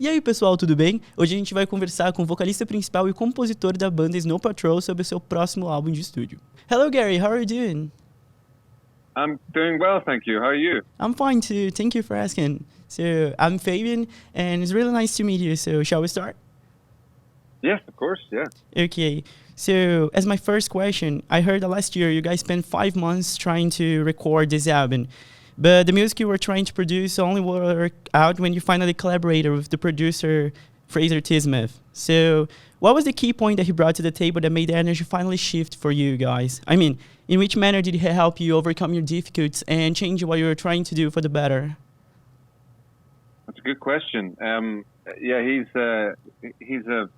E aí, pessoal, tudo bem? Hoje a gente vai conversar com o vocalista principal e compositor da banda Snow Patrol sobre o seu próximo álbum de estúdio. Hello, Gary. How are you doing? I'm doing well, thank you. How are you? I'm fine too. Thank you for asking. So, I'm Fabian, and it's really nice to meet you. So, shall we start? Yes, of course, yeah. Okay. So, as my first question, I heard that last year you guys spent 5 months trying to record this album. But the music you were trying to produce only worked out when you finally collaborated with the producer Fraser T. Smith. So, what was the key point that he brought to the table that made the energy finally shift for you guys? I mean, in which manner did he help you overcome your difficulties and change what you were trying to do for the better? That's a good question. Yeah, he's a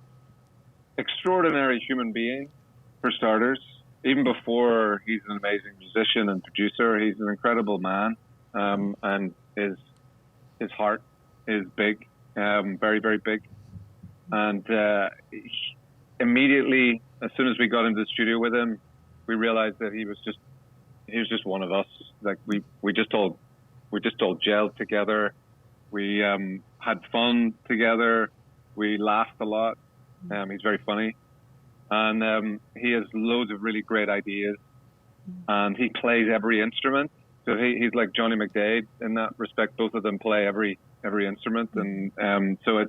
extraordinary human being, for starters. Even before he's an amazing musician and producer, he's an incredible man, and his heart is big, very, very big. And immediately, as soon as we got into the studio with him, we realized that he was just one of us. Like we just all gelled together. We had fun together. We laughed a lot. He's very funny, and he has loads of really great ideas. And he plays every instrument. So he's like Johnny McDade in that respect. Both of them play every instrument, and so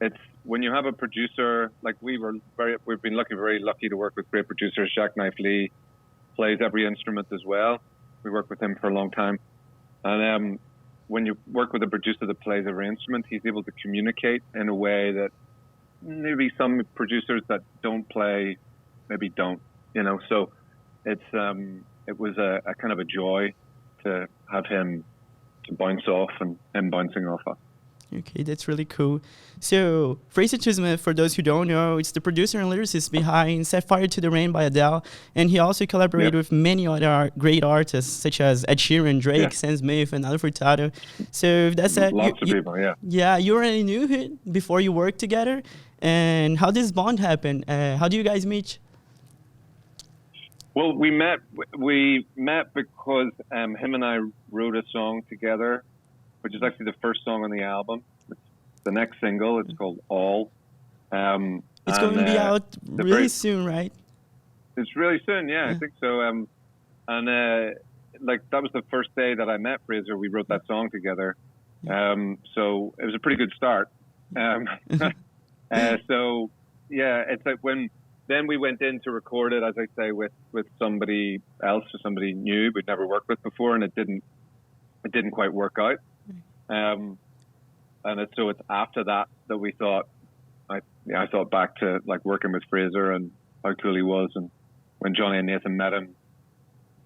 it's when you have a producer like we've been very lucky to work with great producers. Jacques Knife Lee plays every instrument as well. We worked with him for a long time, and when you work with a producer that plays every instrument, he's able to communicate in a way that maybe some producers that don't play maybe don't. So it was a kind of a joy to have him to bounce off and him bouncing off us. Okay, that's really cool. So, Fraser T. Smith, for those who don't know, it's the producer and lyricist behind Set Fire to the Rain by Adele, and he also collaborated with many other great artists, such as Ed Sheeran, Drake, Sam Smith, and Nelly Furtado. So, that's it. Lots of people, yeah. Yeah, you already knew him before you worked together. And how did this bond happen? How do you guys meet? Well, we met because him and I wrote a song together, which is actually the first song on the album. It's the next single. It's called All. It's going to be out really soon, right? It's really soon, yeah. I think so. Like that was the first day that I met Fraser. We wrote that song together. So it was a pretty good start. So yeah, it's like then we went in to record it, as I say, with somebody else or somebody new we'd never worked with before, and it didn't quite work out. So it's after that we thought, I thought back to like working with Fraser and how cool he was, and when Johnny and Nathan met him,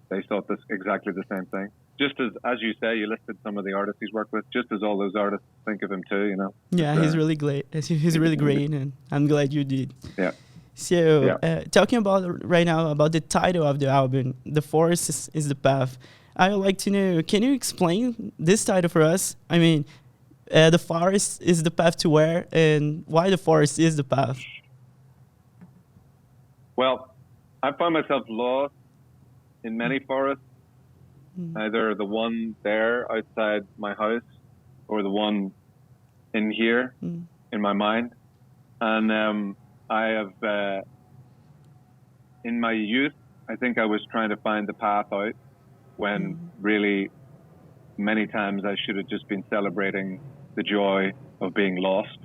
they thought this exactly the same thing. Just as you say, you listed some of the artists he's worked with, just as all those artists think of him too, Yeah, he's really great. He's really great, and I'm glad you did. Yeah. So, talking about right now about the title of the album, The Forest is the Path. I would like to know, can you explain this title for us? I mean, the forest is the path to where, and why the forest is the path? Well, I find myself lost in many forests, either the one there outside my house or the one in here in my mind. And I have, in my youth, I think I was trying to find the path out when really many times I should have just been celebrating the joy of being lost.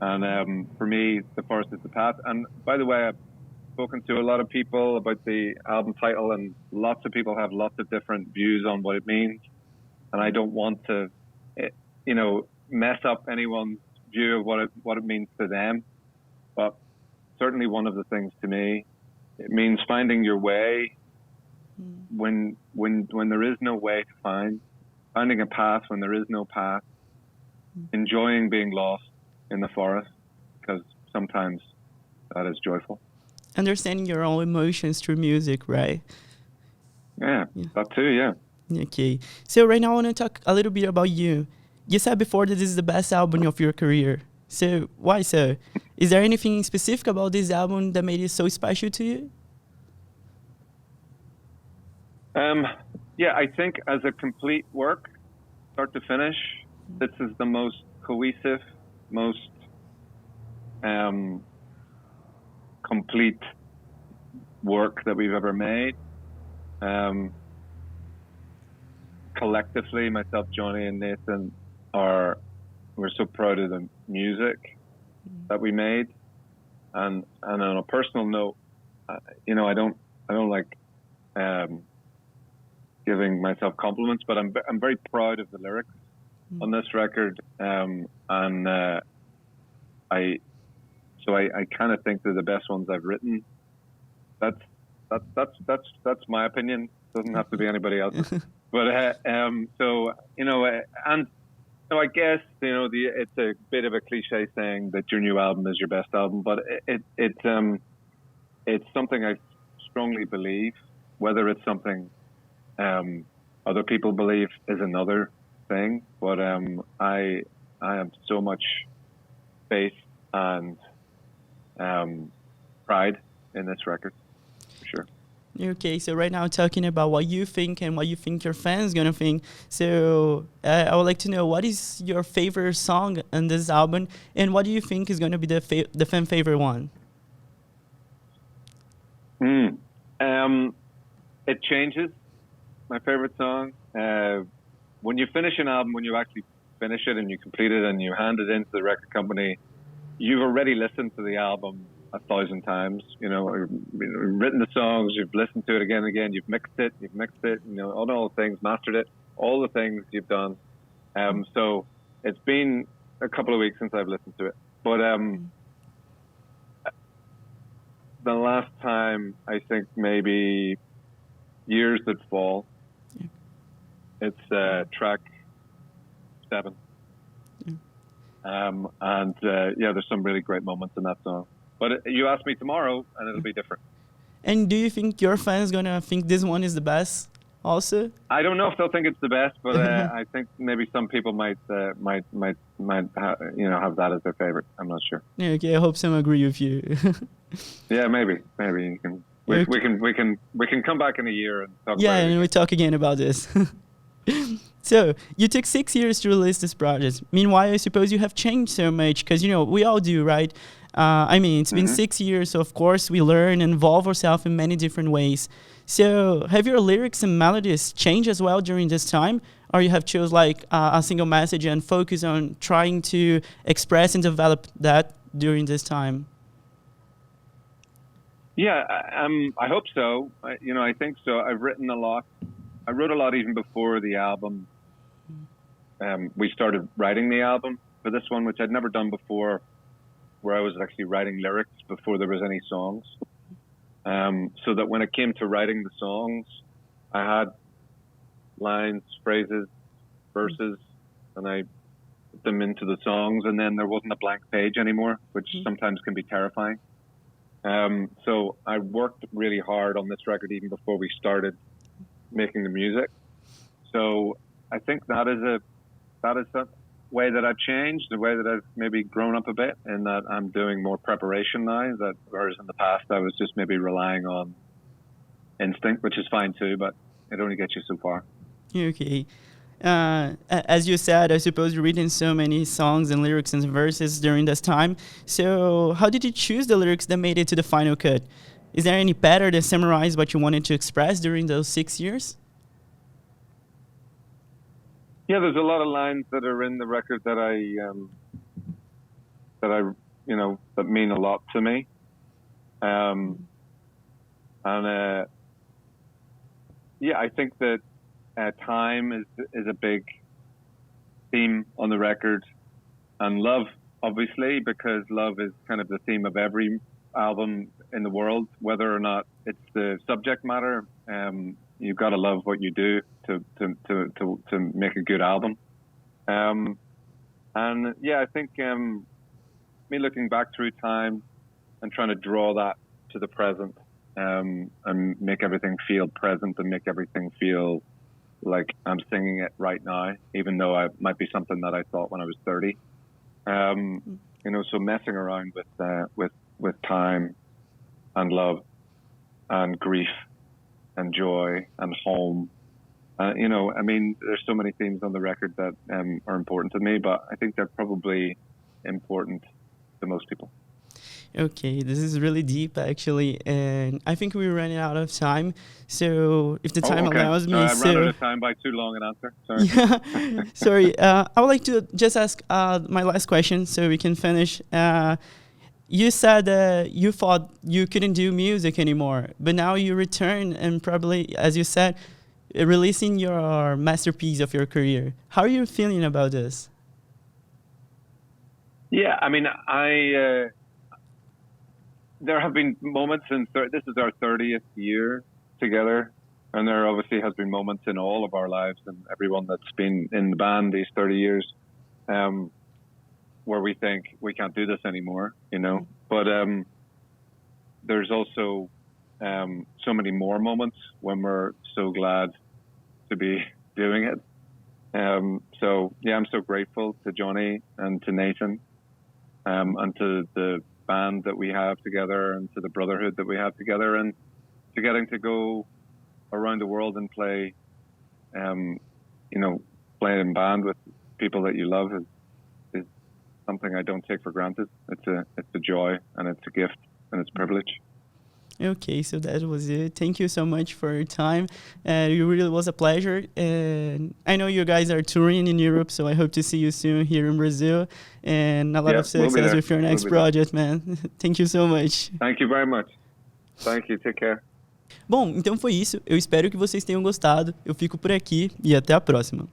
And for me, the forest is the path. And by the way, I've spoken to a lot of people about the album title, and lots of people have lots of different views on what it means. And I don't want to, mess up anyone's view of what it means to them. But certainly one of the things to me, it means finding your way when there is no way to find, finding a path when there is no path, enjoying being lost in the forest, because sometimes that is joyful. Understanding your own emotions through music, right? Yeah, that too, yeah. Okay. So right now I want to talk a little bit about you. You said before that this is the best album of your career. So why so? Is there anything specific about this album that made it so special to you? Yeah, I think as a complete work, start to finish, this is the most cohesive most complete work that we've ever made. Collectively, myself, Johnny, and Nathan we're so proud of the music that we made. And on a personal note, you know, I don't like giving myself compliments, but I'm very proud of the lyrics on this record. And I kind of think they're the best ones I've written. That's my opinion. Doesn't have to be anybody else's. But so you know, and so I guess you know it's a bit of a cliche saying that your new album is your best album, but it's something I strongly believe. Whether it's something other people believe is another thing. But I have so much faith and pride in this record, for sure. Okay, so right now talking about what you think and what you think your fans gonna think. So I would like to know, what is your favorite song on this album, and what do you think is gonna be the fan favorite one? It changes. My favorite song. When you finish an album, when you actually finish it and you complete it and you hand it into the record company, you've already listened to the album 1,000 times, you know, written the songs, you've listened to it again and again, you've mixed it, you know, all the things, mastered it, all the things you've done. So it's been a couple of weeks since I've listened to it. But the last time, I think maybe Years That Fall. Yeah. It's track 7. Yeah. There's some really great moments in that song. But you ask me tomorrow, and it'll be different. And do you think your fans gonna think this one is the best? Also, I don't know if they'll think it's the best, but I think maybe some people might have that as their favorite. I'm not sure. Yeah, okay, I hope some agree with you. Yeah, maybe you can. We can come back in a year and talk. Yeah, about it and we talk again about this. So you took 6 years to release this project. Meanwhile, I suppose you have changed so much, because you know we all do, right? I mean, it's been 6 years, so of course we learn and evolve ourselves in many different ways. So have your lyrics and melodies changed as well during this time, or you have chose like a single message and focus on trying to express and develop that during this time? Yeah, I hope so. I think so. I've written a lot. I wrote a lot even before the album. We started writing the album for this one, which I'd never done before, where I was actually writing lyrics before there was any songs. So that when it came to writing the songs, I had lines, phrases, verses, and I put them into the songs, and then there wasn't a blank page anymore, which sometimes can be terrifying. So I worked really hard on this record even before we started making the music. So I think that is a way that I've changed, the way that I've maybe grown up a bit, in that I'm doing more preparation now. Whereas in the past I was just maybe relying on instinct, which is fine too, but it only gets you so far. Okay. As you said, I suppose you're reading so many songs and lyrics and verses during this time. So how did you choose the lyrics that made it to the final cut? Is there any pattern that summarize what you wanted to express during those 6 years? Yeah, there's a lot of lines that are in the record that that mean a lot to me. I think that time is a big theme on the record, and love, obviously, because love is kind of the theme of every album in the world, whether or not it's the subject matter. You've got to love what you do to make a good album. I think me looking back through time and trying to draw that to the present, and make everything feel present and make everything feel like I'm singing it right now, even though it might be something that I thought when I was 30. So messing around with time and love and grief and joy and home. There's so many themes on the record that are important to me, but I think they're probably important to most people. Okay, this is really deep actually, and I think we're running out of time. So if the time allows me, I ran out of time by too long an answer. Sorry. Yeah, sorry. I would like to just ask my last question so we can finish. You said you thought you couldn't do music anymore, but now you return and probably, as you said, releasing your masterpiece of your career. How are you feeling about this? Yeah, I mean, there have been moments this is our 30th year together, and there obviously has been moments in all of our lives and everyone that's been in the band these 30 years where we think we can't do this anymore, you know. But there's also so many more moments when we're so glad to be doing it. So yeah, I'm so grateful to Johnny and to Nathan and to the band that we have together and to the brotherhood that we have together, and to getting to go around the world and play, you know, play in band with people that you love is something I don't take for granted. It's a joy, and it's a gift, and it's a privilege. Okay, so that was it. Thank you so much for your time. It really was a pleasure. And I know you guys are touring in Europe, so I hope to see you soon here in Brazil. And a lot of success with your next project, man. Thank you so much. Thank you very much. Thank you. Take care. Bom, então foi isso. Eu espero que vocês tenham gostado. Eu fico por aqui e até a próxima.